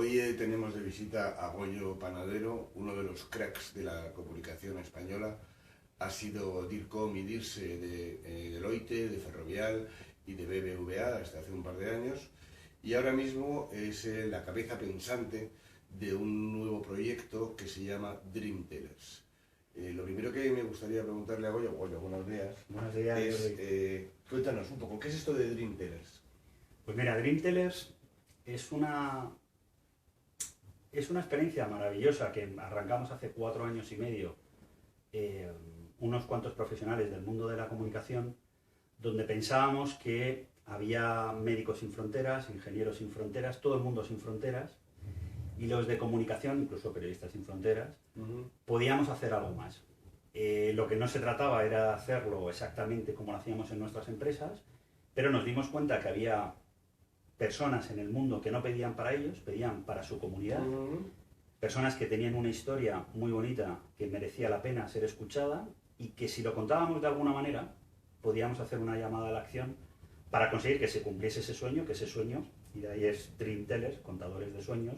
Hoy tenemos de visita a Goyo Panadero, uno de los cracks de la comunicación española. Ha sido DIRCOM y DIRSE de Deloitte, de Ferrovial y de BBVA hasta hace un par de años. Y ahora mismo es la cabeza pensante de un nuevo proyecto que se llama Dream Tellers. Lo primero que me gustaría preguntarle a Goyo, buenos días. Buenos días, es, cuéntanos un poco, ¿qué es esto de Dream Tellers? Pues mira, Dream Tellers es una experiencia maravillosa que arrancamos hace 4 años y medio, unos cuantos profesionales del mundo de la comunicación, donde pensábamos que había médicos sin fronteras, ingenieros sin fronteras, todo el mundo sin fronteras, y los de comunicación, incluso periodistas sin fronteras, podíamos hacer algo más. Lo que no se trataba era hacerlo exactamente como lo hacíamos en nuestras empresas, pero nos dimos cuenta que había personas en el mundo que no pedían para ellos, pedían para su comunidad, personas que tenían una historia muy bonita que merecía la pena ser escuchada y que si lo contábamos de alguna manera podíamos hacer una llamada a la acción para conseguir que se cumpliese ese sueño, y de ahí es Dream Tellers, contadores de sueños,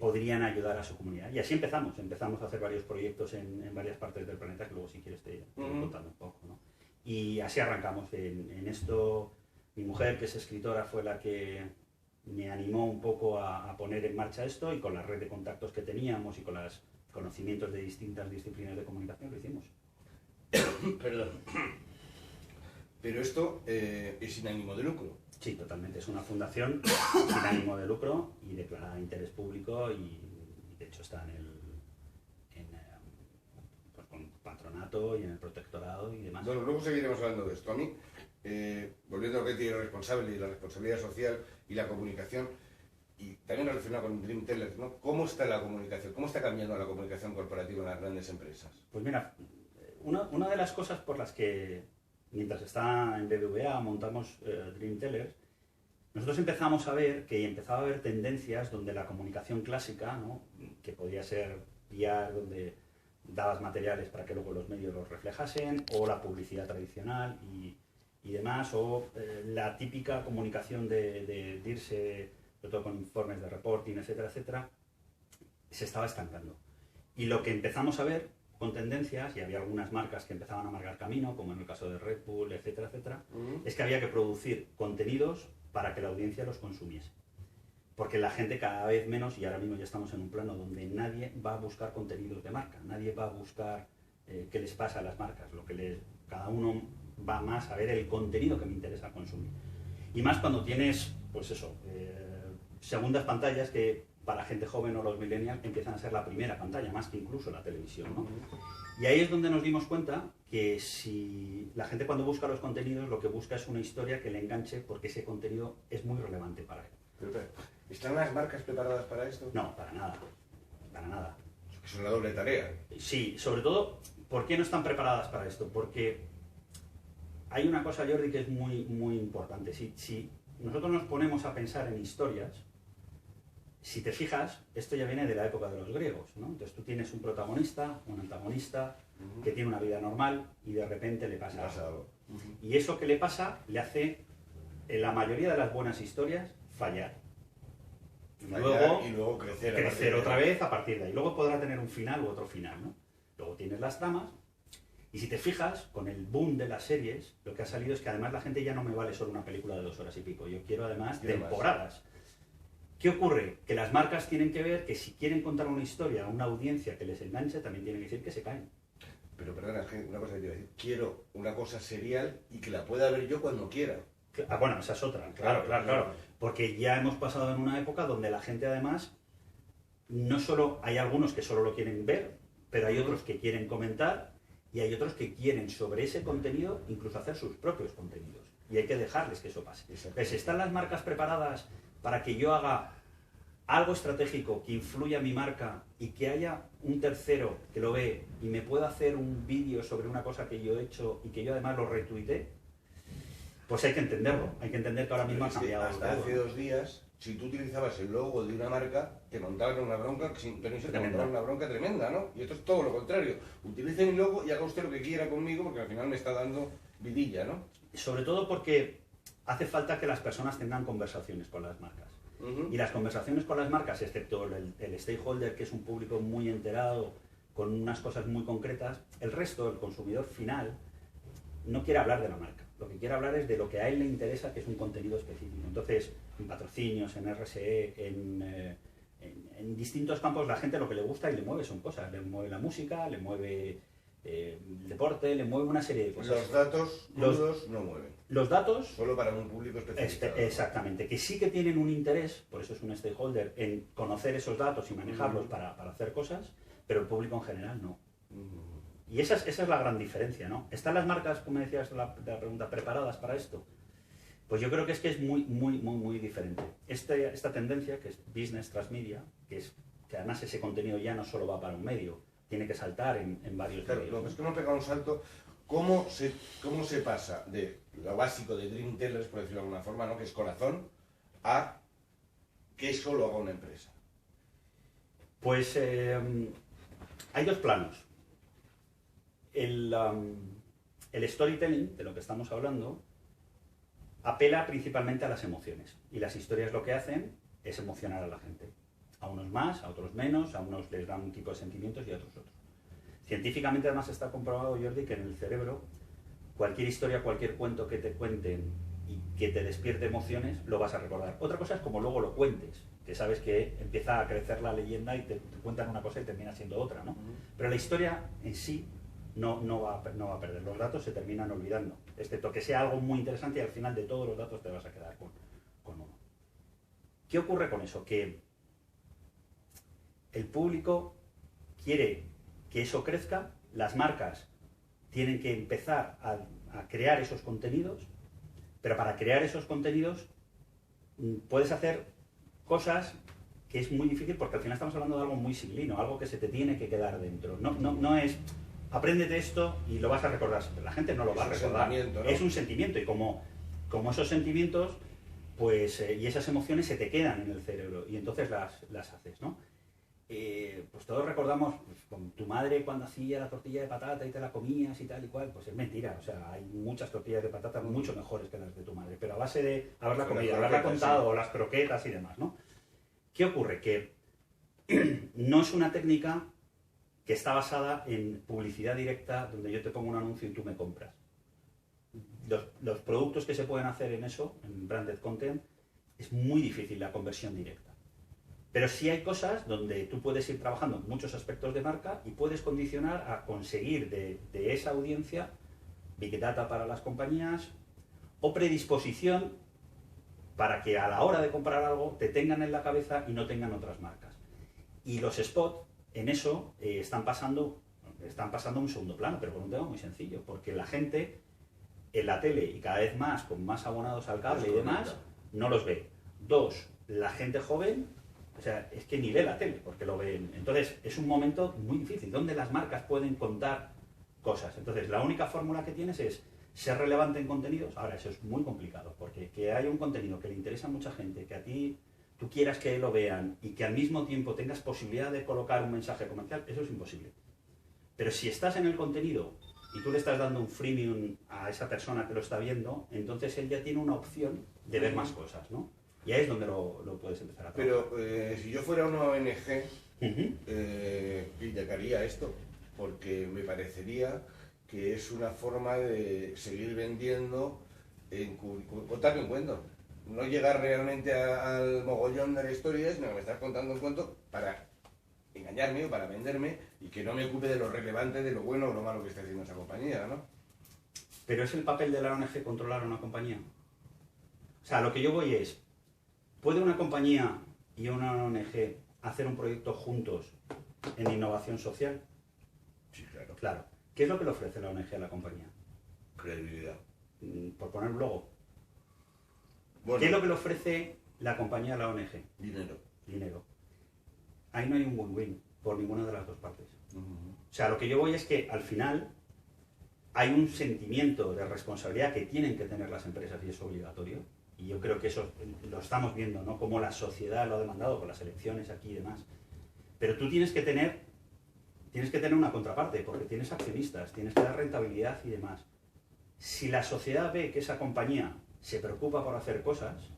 podrían ayudar a su comunidad. Y así empezamos a hacer varios proyectos en varias partes del planeta, que luego si quieres te voy contando un poco, ¿no? Y así arrancamos en esto. Mi mujer, que es escritora, fue la que me animó un poco a poner en marcha esto, y con la red de contactos que teníamos y con los conocimientos de distintas disciplinas de comunicación lo hicimos. Perdón. Pero esto es sin ánimo de lucro. Sí, totalmente. Es una fundación sin ánimo de lucro y declarada de interés público, y de hecho está pues con patronato y en el protectorado y demás. Bueno, luego seguiremos hablando de esto. A mí, volviendo a lo que tiene responsable y la responsabilidad social y la comunicación, y también relacionado con Dream Tellers, ¿no? ¿Cómo está la comunicación? ¿Cómo está cambiando la comunicación corporativa en las grandes empresas? Pues mira, una de las cosas por las que, mientras está en BBVA, montamos Dream Tellers, nosotros empezaba a haber tendencias donde la comunicación clásica, ¿no? Que podía ser PR, donde dabas materiales para que luego los medios los reflejasen, o la publicidad tradicional y demás, o la típica comunicación de DIRSE, sobre todo con informes de reporting, etcétera, etcétera, se estaba estancando. Y lo que empezamos a ver con tendencias, y había algunas marcas que empezaban a marcar camino, como en el caso de Red Bull, etcétera, etcétera, es que había que producir contenidos para que la audiencia los consumiese. Porque la gente cada vez menos, y ahora mismo ya estamos en un plano donde nadie va a buscar contenidos de marca, nadie va a buscar qué les pasa a las marcas, cada uno va más a ver el contenido que me interesa consumir. Y más cuando tienes, pues eso, segundas pantallas que para gente joven o los millennials empiezan a ser la primera pantalla, más que incluso la televisión, ¿no? Y ahí es donde nos dimos cuenta que si la gente cuando busca los contenidos, lo que busca es una historia que le enganche, porque ese contenido es muy relevante para él. Pero, ¿están las marcas preparadas para esto? No, para nada, para nada. Es una doble tarea. Sí, sobre todo, ¿por qué no están preparadas para esto? Porque hay una cosa, Jordi, que es muy, muy importante. Si nosotros nos ponemos a pensar en historias, si te fijas, esto ya viene de la época de los griegos, ¿no? Entonces tú tienes un protagonista, un antagonista, que tiene una vida normal y de repente le pasa algo. Y eso que le pasa le hace, en la mayoría de las buenas historias, fallar. Y luego crecer otra vez a partir de ahí. Luego podrá tener un final u otro final, ¿no? Luego tienes las tramas. Y si te fijas, con el boom de las series, lo que ha salido es que además la gente ya no me vale solo una película de 2 horas y pico. Yo quiero además temporadas. ¿Qué ocurre? Que las marcas tienen que ver que si quieren contar una historia a una audiencia que les enganche, también tienen que decir que se caen. Pero perdona, una cosa que te iba a decir. Quiero una cosa serial y que la pueda ver yo cuando quiera. Ah, bueno, esa es otra. Claro. Porque ya hemos pasado en una época donde la gente además, no solo hay algunos que solo lo quieren ver, pero hay otros que quieren comentar y hay otros que quieren sobre ese contenido incluso hacer sus propios contenidos. Y hay que dejarles que eso pase. Entonces, ¿están las marcas preparadas para que yo haga algo estratégico que influya a mi marca y que haya un tercero que lo ve y me pueda hacer un vídeo sobre una cosa que yo he hecho y que yo además lo retuiteé? Pues hay que entenderlo, hay que entender que ahora mismo ha cambiado. Hasta hace 2 días, si tú utilizabas el logo de una marca, te montaban una bronca, sin permiso, te montaban una bronca tremenda, ¿no? Y esto es todo lo contrario. Utilice mi logo y haga usted lo que quiera conmigo, porque al final me está dando vidilla, ¿no? Sobre todo porque hace falta que las personas tengan conversaciones con las marcas. Y las conversaciones con las marcas, excepto el stakeholder, que es un público muy enterado, con unas cosas muy concretas, el resto, el consumidor final, no quiere hablar de la marca. Lo que quiere hablar es de lo que a él le interesa, que es un contenido específico. Entonces, en patrocinios, en RSE, en distintos campos, la gente lo que le gusta y le mueve son cosas. Le mueve la música, le mueve el deporte, le mueve una serie de cosas. Los datos crudos no mueven. Los datos... Solo para un público especializado. Exactamente, que sí que tienen un interés, por eso es un stakeholder, en conocer esos datos y manejarlos para hacer cosas, pero el público en general no. Y esa es la gran diferencia, ¿no? ¿Están las marcas, como me decías de la pregunta, preparadas para esto? Pues yo creo que es muy diferente. Esta tendencia, que es business transmedia, que además ese contenido ya no solo va para un medio, tiene que saltar en varios medios. Claro, es que hemos pegado un salto. ¿Cómo se pasa de lo básico de Dream Tellers, por decirlo de alguna forma, ¿no? Que es corazón, a que solo haga una empresa? Pues hay dos planos. El storytelling, de lo que estamos hablando, apela principalmente a las emociones. Y las historias lo que hacen es emocionar a la gente. A unos más, a otros menos, a unos les dan un tipo de sentimientos y a otros otros. Científicamente además está comprobado, Jordi, que en el cerebro cualquier historia, cualquier cuento que te cuenten y que te despierte emociones, lo vas a recordar. Otra cosa es como luego lo cuentes, que sabes que empieza a crecer la leyenda y te cuentan una cosa y termina siendo otra, ¿no? Pero la historia en sí no va a perder. Los datos se terminan olvidando, excepto que sea algo muy interesante y al final de todos los datos te vas a quedar con uno. ¿Qué ocurre con eso? Que el público quiere que eso crezca, las marcas tienen que empezar a crear esos contenidos, pero para crear esos contenidos puedes hacer cosas que es muy difícil porque al final estamos hablando de algo muy sibilino, algo que se te tiene que quedar dentro. No es, apréndete esto y lo vas a recordar. La gente no lo va a recordar. ¿No? Es un sentimiento y como esos sentimientos pues, y esas emociones se te quedan en el cerebro y entonces las haces, ¿no? Pues todos recordamos pues, con tu madre cuando hacía la tortilla de patata y te la comías y tal y cual, pues es mentira, o sea, hay muchas tortillas de patata mucho mejores que las de tu madre, pero a base de haberla comido, haberla contado, o las croquetas y demás, ¿no? ¿Qué ocurre? Que no es una técnica que está basada en publicidad directa donde yo te pongo un anuncio y tú me compras. Los productos que se pueden hacer en eso, en branded content, es muy difícil la conversión directa. Pero sí hay cosas donde tú puedes ir trabajando muchos aspectos de marca y puedes condicionar a conseguir de esa audiencia Big Data para las compañías o predisposición para que a la hora de comprar algo te tengan en la cabeza y no tengan otras marcas. Y los spots en eso están pasando a un segundo plano, pero por un tema muy sencillo, porque la gente en la tele y cada vez más con más abonados al cable y demás no los ve. Dos, la gente joven, o sea, es que ni ve la tele porque lo ven. Entonces es un momento muy difícil donde las marcas pueden contar cosas. Entonces la única fórmula que tienes es ser relevante en contenidos. Ahora eso es muy complicado porque que haya un contenido que le interesa a mucha gente, que a ti tú quieras que lo vean y que al mismo tiempo tengas posibilidad de colocar un mensaje comercial, eso es imposible. Pero si estás en el contenido y tú le estás dando un freemium a esa persona que lo está viendo, entonces él ya tiene una opción de ver más cosas, ¿no? Y ahí es donde lo puedes empezar a trabajar. Pero si yo fuera una ONG, criticaría esto, porque me parecería que es una forma de seguir vendiendo, contarme un cuento. No llegar realmente al mogollón de la historia, sino que me estás contando un cuento para engañarme o para venderme y que no me ocupe de lo relevante, de lo bueno o lo malo que está haciendo esa compañía, ¿no? Pero es el papel de la ONG controlar una compañía. O sea, lo que yo voy es, ¿puede una compañía y una ONG hacer un proyecto juntos en innovación social? Sí, claro. Claro. ¿Qué es lo que le ofrece la ONG a la compañía? Credibilidad. Por poner un logo. Bueno, ¿Qué es lo que le ofrece la compañía a la ONG? dinero. Dinero. Ahí no hay un win-win por ninguna de las dos partes. O sea, lo que yo voy es que al final hay un sentimiento de responsabilidad que tienen que tener las empresas y es obligatorio. Y yo creo que eso lo estamos viendo, ¿no? Como la sociedad lo ha demandado con las elecciones aquí y demás. Pero tú tienes que tener una contraparte, porque tienes accionistas, tienes que dar rentabilidad y demás. Si la sociedad ve que esa compañía se preocupa por hacer cosas,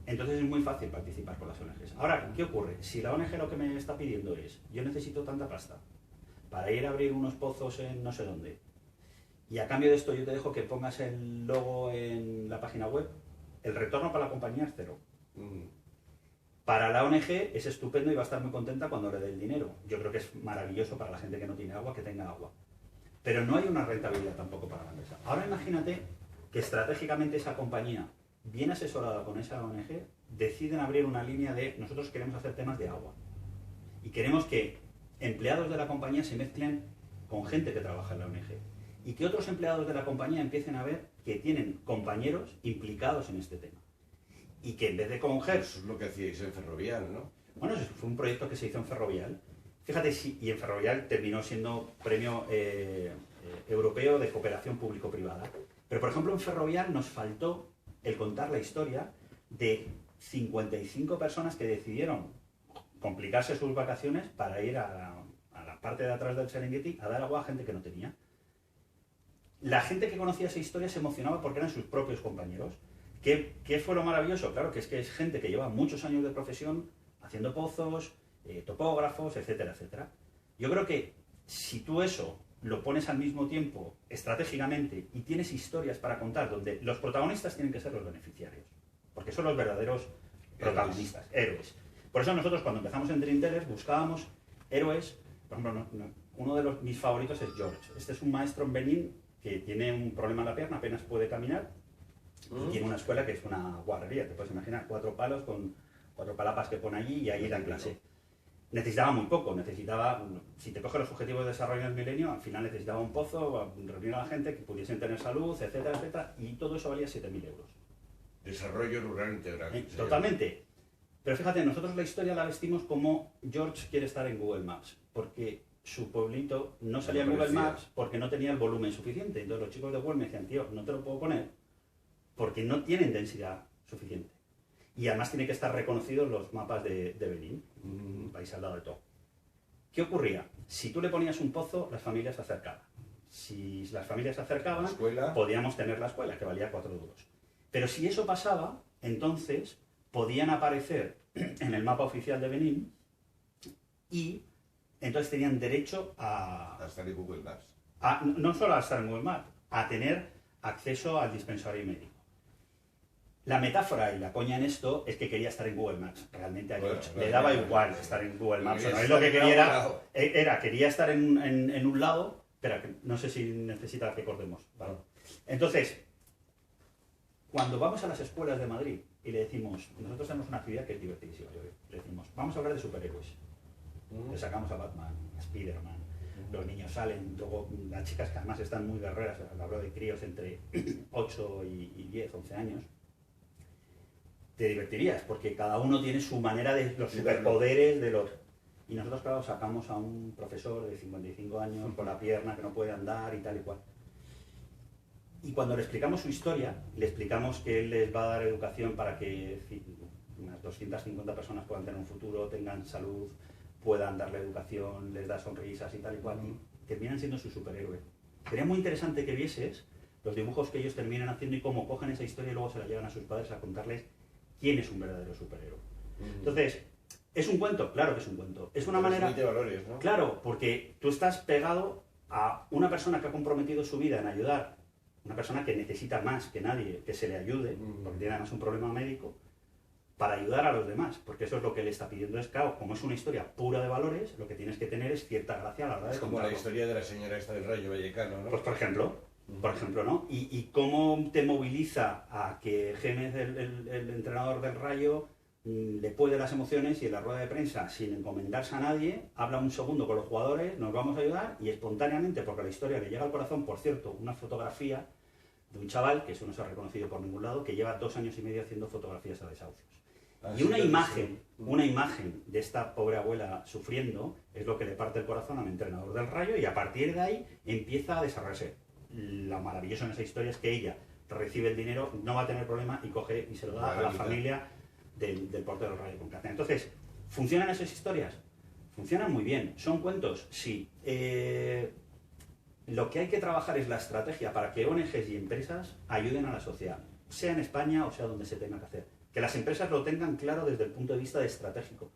Entonces es muy fácil participar con las ONGs. Ahora, ¿qué ocurre? Si la ONG lo que me está pidiendo es, yo necesito tanta pasta para ir a abrir unos pozos en no sé dónde, y a cambio de esto yo te dejo que pongas el logo en la página web, el retorno para la compañía es cero. Para la ONG es estupendo y va a estar muy contenta cuando le dé el dinero. Yo creo que es maravilloso para la gente que no tiene agua, que tenga agua. Pero no hay una rentabilidad tampoco para la empresa. Ahora imagínate que estratégicamente esa compañía, bien asesorada con esa ONG, deciden abrir una línea de nosotros queremos hacer temas de agua. Y queremos que empleados de la compañía se mezclen con gente que trabaja en la ONG. Y que otros empleados de la compañía empiecen a ver que tienen compañeros implicados en este tema. Y que en vez de coger... Eso es lo que hacíais en Ferrovial, ¿no? Bueno, eso fue un proyecto que se hizo en Ferrovial. Fíjate, y en Ferrovial terminó siendo premio europeo de cooperación público-privada. Pero, por ejemplo, en Ferrovial nos faltó el contar la historia de 55 personas que decidieron complicarse sus vacaciones para ir a la parte de atrás del Serengeti a dar agua a gente que no tenía. La gente que conocía esa historia se emocionaba porque eran sus propios compañeros. ¿Qué fue lo maravilloso? Claro, que es gente que lleva muchos años de profesión haciendo pozos, topógrafos, etcétera, etcétera. Yo creo que si tú eso lo pones al mismo tiempo estratégicamente y tienes historias para contar donde los protagonistas tienen que ser los beneficiarios, porque son los verdaderos protagonistas, héroes. Por eso nosotros cuando empezamos en Dream Tellers buscábamos héroes. Por ejemplo, uno de mis favoritos es George. Este es un maestro en Benín que tiene un problema en la pierna, apenas puede caminar, y tiene una escuela que es una guarrería, te puedes imaginar, 4 palos con 4 palapas que pone allí y ahí da clase. Necesitaba muy poco, si te coges los objetivos de desarrollo del milenio, al final necesitaba un pozo, reunir a la gente, que pudiesen tener salud, etcétera, etcétera, y todo eso valía 7.000 euros. Desarrollo rural integral. Totalmente. Pero fíjate, nosotros la historia la vestimos como George quiere estar en Google Maps, porque su pueblito no salía en Google Maps porque no tenía el volumen suficiente. Entonces los chicos de Google me decían, tío, no te lo puedo poner porque no tienen densidad suficiente. Y además tiene que estar reconocido en los mapas de Benín, un país al lado de todo. ¿Qué ocurría? Si tú le ponías un pozo, las familias se acercaban. Si las familias se acercaban, podíamos tener la escuela, que valía 4 duros. Pero si eso pasaba, entonces podían aparecer en el mapa oficial de Benín y entonces tenían derecho a estar en Google Maps. No solo a estar en Google Maps, a tener acceso al dispensario médico. La metáfora y la coña en esto es que quería estar en Google Maps. Realmente a George le daba igual estar en Google Maps. No es lo que quería quería estar en un lado. Espera, que no sé si necesita que cortemos. ¿Vale? Entonces, cuando vamos a las escuelas de Madrid y le decimos, nosotros tenemos una actividad que es divertidísima, le decimos, vamos a hablar de superhéroes. Le sacamos a Batman, a Spiderman, los niños salen, luego las chicas que además están muy guerreras, hablo de críos entre 8 y 10, 11 años, te divertirías, porque cada uno tiene su manera de los superpoderes de los... Y nosotros, claro, sacamos a un profesor de 55 años con la pierna que no puede andar y tal y cual. Y cuando le explicamos su historia, le explicamos que él les va a dar educación para que unas 250 personas puedan tener un futuro, tengan salud, puedan darle educación, les da sonrisas y tal y cual, y terminan siendo su superhéroe. Sería muy interesante que vieses los dibujos que ellos terminan haciendo y cómo cogen esa historia y luego se la llevan a sus padres a contarles quién es un verdadero superhéroe. Entonces, ¿es un cuento? Claro que es un cuento. Es una manera... de valores, ¿no? Claro, porque tú estás pegado a una persona que ha comprometido su vida en ayudar, una persona que necesita más que nadie que se le ayude, porque tiene además un problema médico, para ayudar a los demás, porque eso es lo que le está pidiendo. Es claro, como es una historia pura de valores, lo que tienes que tener es cierta gracia a la hora de contarlo. Es como la historia de la señora esta del Rayo Vallecano, ¿no? Pues por ejemplo, ¿no? Y cómo te moviliza a que Gémez, el entrenador del Rayo, le puede las emociones y en la rueda de prensa, sin encomendarse a nadie, habla un segundo con los jugadores, nos vamos a ayudar y espontáneamente, porque la historia le llega al corazón, por cierto, una fotografía de un chaval, que eso no se ha reconocido por ningún lado, que lleva 2 años y medio haciendo fotografías a desahucios. Y una imagen de esta pobre abuela sufriendo es lo que le parte el corazón al entrenador del Rayo y a partir de ahí empieza a desarrollarse. Lo maravilloso en esa historia es que ella recibe el dinero, no va a tener problema y coge y se lo da a la familia del portero del Rayo Concatena. Entonces, ¿funcionan esas historias? Funcionan muy bien. ¿Son cuentos? Sí. Lo que hay que trabajar es la estrategia para que ONGs y empresas ayuden a la sociedad, sea en España o sea donde se tenga que hacer. que las empresas lo tengan claro desde el punto de vista estratégico,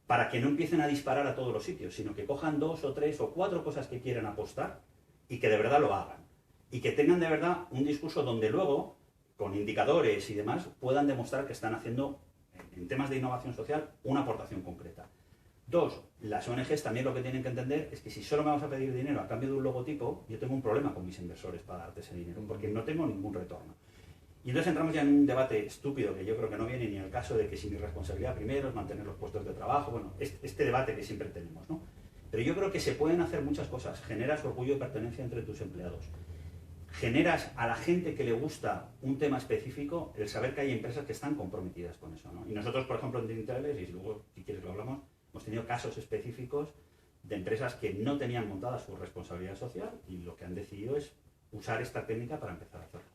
para que no empiecen a disparar a todos los sitios, sino que cojan 2 o 3 o 4 cosas que quieran apostar y que de verdad lo hagan. Y que tengan de verdad un discurso donde luego, con indicadores y demás, puedan demostrar que están haciendo, en temas de innovación social, una aportación concreta. 2, las ONGs también lo que tienen que entender es que si solo me vas a pedir dinero a cambio de un logotipo, yo tengo un problema con mis inversores para darte ese dinero, porque no tengo ningún retorno. Y entonces entramos ya en un debate estúpido, que yo creo que no viene ni al caso de que si mi responsabilidad primero es mantener los puestos de trabajo, bueno, este debate que siempre tenemos, ¿no? Pero yo creo que se pueden hacer muchas cosas. Generas orgullo de pertenencia entre tus empleados. Generas a la gente que le gusta un tema específico el saber que hay empresas que están comprometidas con eso, ¿no? Y nosotros, por ejemplo, en Dream Travelers, y luego, si quieres lo hablamos, hemos tenido casos específicos de empresas que no tenían montada su responsabilidad social y lo que han decidido es usar esta técnica para empezar a hacerlo.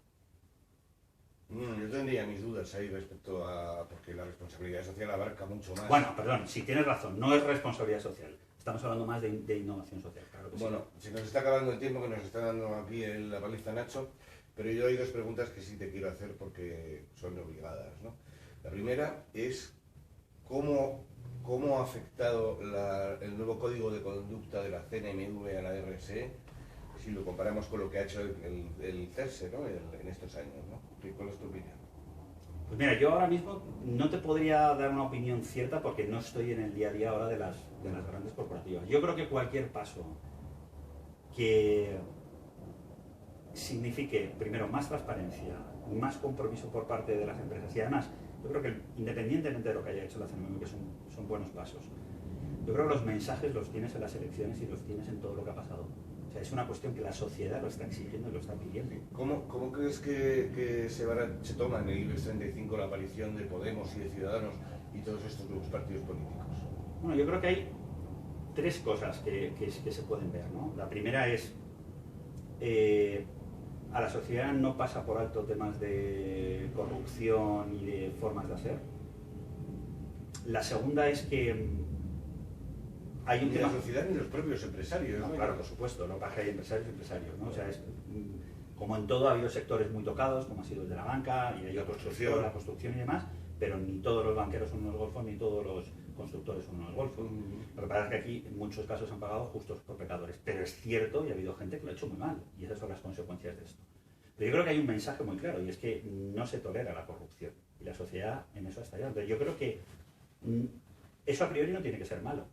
Yo tendría mis dudas ahí respecto a... porque la responsabilidad social abarca mucho más. Bueno, perdón, si tienes razón, no es responsabilidad social. Estamos hablando más de innovación social, claro que bueno, sí. se nos está acabando el tiempo que nos está dando aquí la paliza Nacho, pero yo hay 2 preguntas que sí te quiero hacer porque son obligadas, ¿no? La primera es ¿cómo ha afectado el nuevo código de conducta de la CNMV a la RSE si lo comparamos con lo que ha hecho el CERSE, ¿no? en estos años, ¿no? ¿Cuál es tu opinión? Pues mira, yo ahora mismo no te podría dar una opinión cierta porque no estoy en el día a día ahora de las grandes corporativas. Yo creo que cualquier paso que signifique, primero, más transparencia, más compromiso por parte de las empresas y además, yo creo que independientemente de lo que haya hecho la CNMV, que son buenos pasos, yo creo que los mensajes los tienes en las elecciones y los tienes en todo lo que ha pasado. O sea, es una cuestión que la sociedad lo está exigiendo y lo está pidiendo. ¿Cómo crees que se toma en el IBEX 35 la aparición de Podemos y de Ciudadanos y todos estos nuevos partidos políticos? Bueno, yo creo que hay 3 cosas que se pueden ver, ¿no? La primera es, a la sociedad no pasa por alto temas de corrupción y de formas de hacer. La segunda es que hay un ni tema... la sociedad ni los propios empresarios, No, ¿no? claro, por supuesto, no pasa que hay empresarios, ¿no? O sea, como en todo ha habido sectores muy tocados, como ha sido el de la banca y hay La otros construcción. sectores, la construcción y demás, pero ni todos los banqueros son unos golfos ni todos los constructores son unos golfos. Lo que pasa es que aquí en muchos casos han pagado justos por pecadores, pero es cierto y ha habido gente que lo ha hecho muy mal y esas son las consecuencias de esto. Pero yo creo que hay un mensaje muy claro y es que no se tolera la corrupción y la sociedad en eso está ya. Entonces yo creo que eso a priori no tiene que ser malo.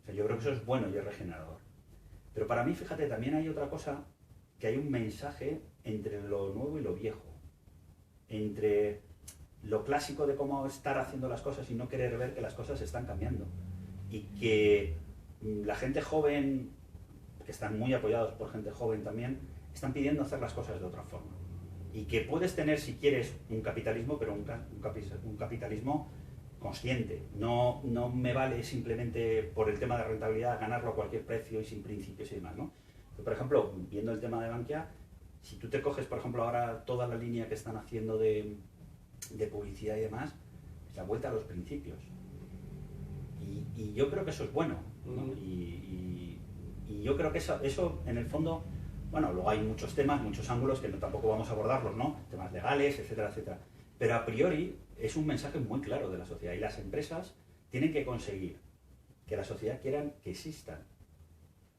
O sea, yo creo que eso es bueno y es regenerador. Pero para mí, fíjate, también hay otra cosa, que hay un mensaje entre lo nuevo y lo viejo. Entre lo clásico de cómo estar haciendo las cosas y no querer ver que las cosas están cambiando. Y que la gente joven, que están muy apoyados por gente joven también, están pidiendo hacer las cosas de otra forma. Y que puedes tener, si quieres, un capitalismo, pero un capitalismo consciente. No me vale simplemente por el tema de rentabilidad ganarlo a cualquier precio y sin principios y demás, ¿no? Pero, por ejemplo, viendo el tema de Bankia, si tú te coges, por ejemplo, ahora toda la línea que están haciendo de publicidad y demás, es la vuelta a los principios. Y yo creo que eso es bueno, ¿no? Y yo creo que eso, en el fondo, bueno, luego hay muchos temas, muchos ángulos que tampoco vamos a abordarlos, ¿no? Temas legales, etcétera, etcétera. Pero a priori es un mensaje muy claro de la sociedad y las empresas tienen que conseguir que la sociedad quieran que existan.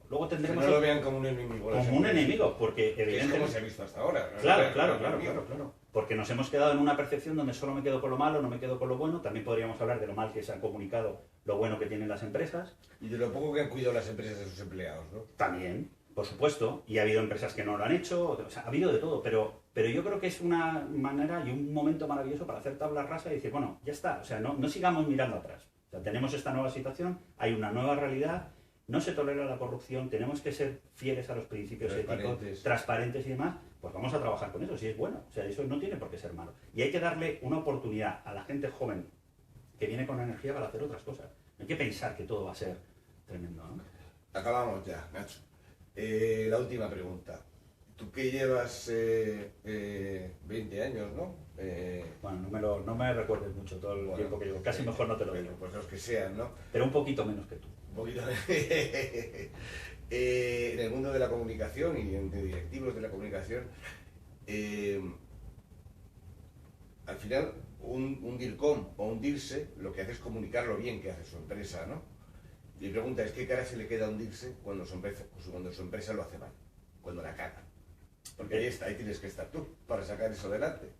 Luego tendremos... Que no lo vean como un enemigo. Como un enemigo, porque evidentemente... Es como se ha visto hasta ahora. ¿no? Claro. Porque nos hemos quedado en una percepción donde solo me quedo con lo malo, no me quedo con lo bueno. También podríamos hablar de lo mal que se han comunicado, lo bueno que tienen las empresas. Y de lo poco que han cuidado las empresas de sus empleados, ¿no? También, por supuesto. Y ha habido empresas que no lo han hecho, o sea, ha habido de todo. Pero yo creo que es una manera y un momento maravilloso para hacer tabla rasa y decir, bueno, ya está. O sea, no sigamos mirando atrás. O sea, tenemos esta nueva situación, hay una nueva realidad. No se tolera la corrupción, tenemos que ser fieles a los principios éticos, transparentes y demás, pues vamos a trabajar con eso, si es bueno. O sea, eso no tiene por qué ser malo. Y hay que darle una oportunidad a la gente joven que viene con energía para hacer otras cosas. No hay que pensar que todo va a ser tremendo, ¿no? Acabamos ya, Nacho. La última pregunta. Tú que llevas 20 años, ¿no? Bueno, no me recuerdes mucho todo el tiempo que llevo. Casi mejor no te lo digo. Pues los que sean, ¿no? Pero un poquito menos que tú. Un poquito. En el mundo de la comunicación y entre directivos de la comunicación, al final un DIRCOM o un DIRSE lo que hace es comunicar lo bien que hace su empresa, ¿no? Mi pregunta es, ¿qué cara se le queda a un DIRSE cuando su empresa lo hace mal? Cuando la caga. Porque ahí tienes que estar tú para sacar eso adelante.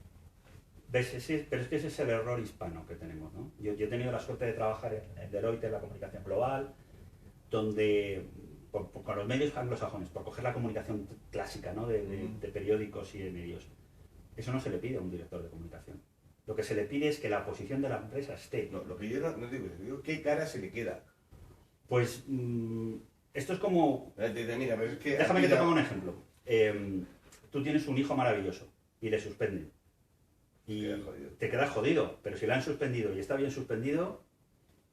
¿Ves? Pero es que ese es el error hispano que tenemos, ¿no? Yo he tenido la suerte de trabajar en Deloitte, en la comunicación global, donde, con los medios anglosajones, por coger la comunicación clásica, ¿no? de periódicos y de medios. Eso no se le pide a un director de comunicación. Lo que se le pide es que la posición de la empresa esté. No, lo que yo no digo, ¿qué cara se le queda? Pues esto es como... Mira, pero es que déjame que te ponga un ejemplo. Tú tienes un hijo maravilloso y le suspenden. Y te quedas jodido, pero si le han suspendido y está bien suspendido,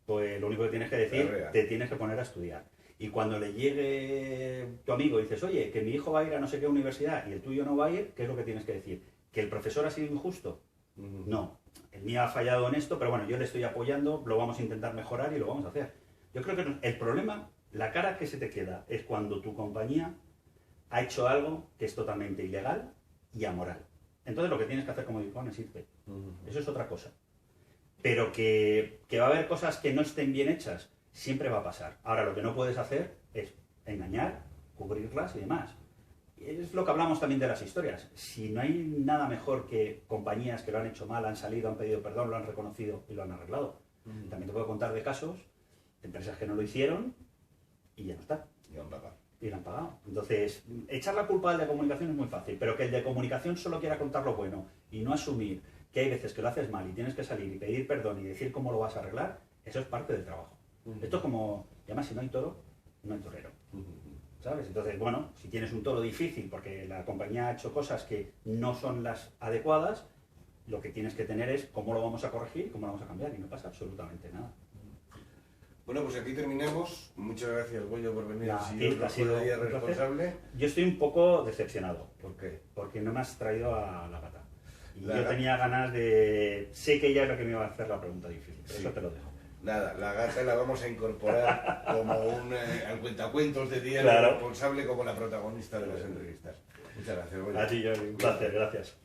pues lo único que tienes que decir, te tienes que poner a estudiar. Y cuando le llegue tu amigo y dices, oye, que mi hijo va a ir a no sé qué universidad y el tuyo no va a ir, ¿qué es lo que tienes que decir? ¿Que el profesor ha sido injusto? No, el mío ha fallado en esto, pero bueno, yo le estoy apoyando, lo vamos a intentar mejorar y lo vamos a hacer. Yo creo que el problema, la cara que se te queda, es cuando tu compañía ha hecho algo que es totalmente ilegal y amoral. Entonces lo que tienes que hacer como DIRCOM es irte. Eso es otra cosa. Pero que va a haber cosas que no estén bien hechas, siempre va a pasar. Ahora lo que no puedes hacer es engañar, cubrirlas y demás. Es lo que hablamos también de las historias. Si no hay nada mejor que compañías que lo han hecho mal, han salido, han pedido perdón, lo han reconocido y lo han arreglado. También te puedo contar de casos de empresas que no lo hicieron y ya no está. Y han pagado. Y lo han pagado. Entonces, echar la culpa al de comunicación es muy fácil, pero que el de comunicación solo quiera contar lo bueno y no asumir que hay veces que lo haces mal y tienes que salir y pedir perdón y decir cómo lo vas a arreglar, eso es parte del trabajo. Esto es como, y además si no hay toro, no hay torero. ¿Sabes? Entonces, bueno, si tienes un toro difícil porque la compañía ha hecho cosas que no son las adecuadas, lo que tienes que tener es cómo lo vamos a corregir, cómo lo vamos a cambiar, y no pasa absolutamente nada. Bueno, pues aquí terminamos. Muchas gracias, Goyo, por venir. Ha sido día responsable. Yo estoy un poco decepcionado. ¿Por qué? Porque no me has traído a la gata. Y yo tenía ganas de... Sé que ella es la que me iba a hacer la pregunta difícil, pero eso te lo dejo. Nada, la gata la vamos a incorporar como al cuentacuentos de día responsable, como la protagonista de las entrevistas. Muchas gracias, Goyo. A ti, Jordi, un placer, gracias.